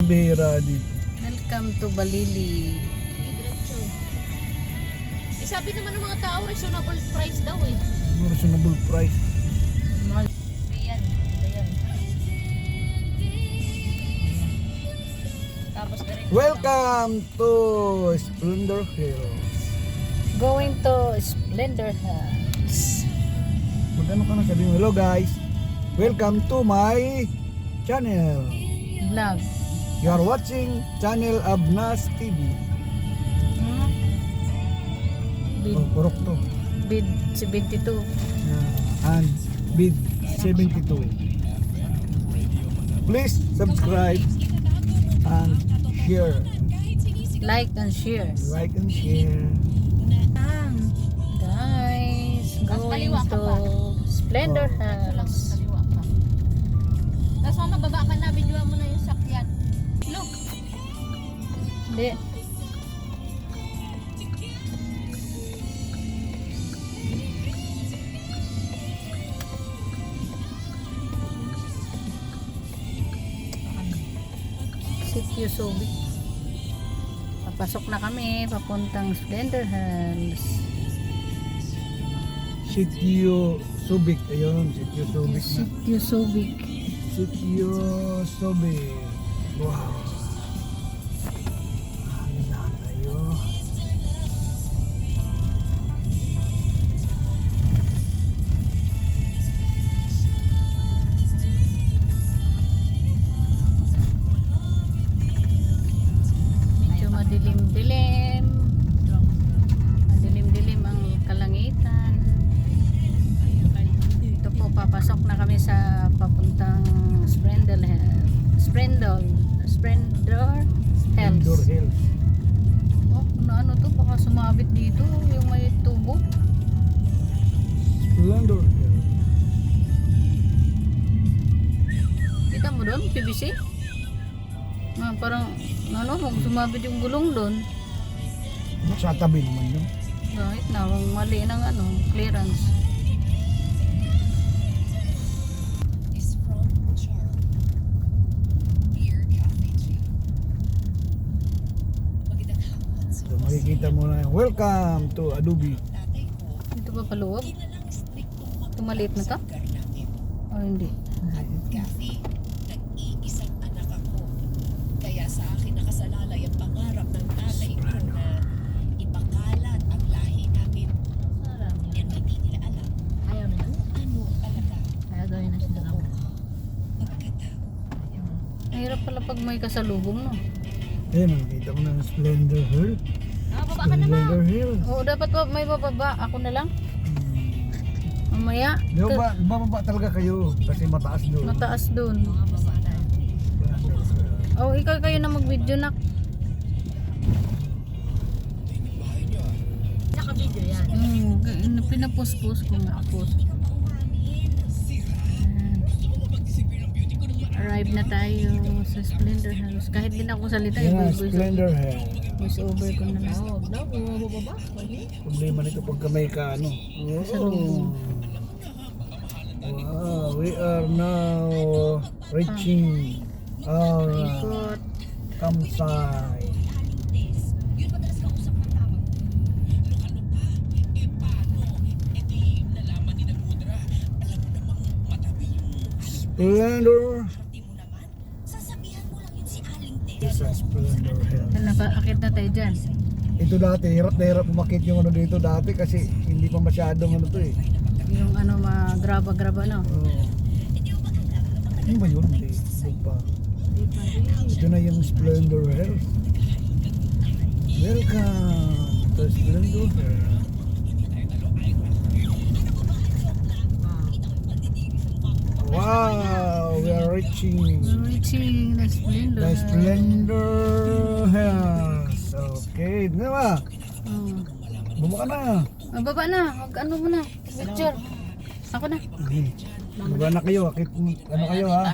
bihira dito. Welcome to Balili. Sabi naman ng mga tao, reasonable price daw eh. Reasonable price. Ayan, ayan. Tapos diretso Welcome to Splendor Hills. Going to Splendor House. Magano ka na sabihin, hello guys. Welcome to my channel. Vlog. You are watching channel Abnas TV. Bid, Oh, purok to. bid 72. And bid 72. Please subscribe and share. Like and share. Like and share. Guys, going kaliwa ka to pa. Splendor Diretso lang House. sa kaliwa ka. Tapos mama, baba ka na, videoan mo na yung sakyan. Look, Hindi. Sitio Subic. Papasok na kami papuntang Splendor House. Sitio Subic. Ayun, Sitio Subic na. Sitio Subic. Sitio Subic. Wow. Hangin na tayo. Medyo madilim-dilim. Madilim-dilim ang kalangitan. Ito po, papasok na kami sa papuntang Splendor Splendor Splendor Hills. Hills. Oh, ano to? Baka sumabit dito yung may tubo. Splendor Hills. Kita mo doon, PVC? Parang, sumabit yung gulong doon. Sa tabi naman yun. Kahit na, mali ng clearance. So makikita mo na, welcome to Adobe. Ito pa paluwag? Ito maliit na to? O hindi? Kathy, nag-iisang anak ako. Kaya sa akin nakasalalay ang pangarap ng tatay ko na ipakalat ang lahi namin. Yan hindi nila alam ayaw na yan. kung ano talaga Kaya gawin na sila lang. pagkatao. Mahirap pala pag may kasalubong, no? Ayun, makikita mo na ang Splendor Hills. Baba ka na ma. Splendor Hills. Oo, dapat may bababa. Ako na lang. Mamaya, Di ba, bababa talaga kayo kasi mataas doon. mataas doon. Baba na. Oh, ikaw kayo na mag-video na. Naka-video yan. Pinapost-post ko nga. Post. Arrive na tayo sa Splendor House. Kahit din ako salita, Yeah, Splendor Hills. voice over ko na lang. Oo, daw, bumababa. Pwede. Problema nito pagka may kaano. Salubong. Wow, we are now reaching our Ikot. campsite. Yun madalas kausap ng tawag ko. Ano pa? Paano? Di nalaman ni Nagmudra. Alam mo namang matabi yung Splendor. party mo naman. Sasabihan mo lang yun si Aling Tess. This is Splendor Hills. Nakakakit na tayo dyan. Ito dati, hirap na hirap umakit yung ano dito dati kasi hindi pa masyadong ano to eh. Yung graba-graba, no? Oh. Ano ba yun? Hindi. Ito pa. Ito na yung Splendor Hills. Welcome to Splendor Hills. Wow, we are reaching Reaching the Splendor. the Splendor Hills. Okay, di ba? Oh. Bumaka na. Baba na. Mo na. Picture. Ako na. Baba na kayo. Ano kayo ha?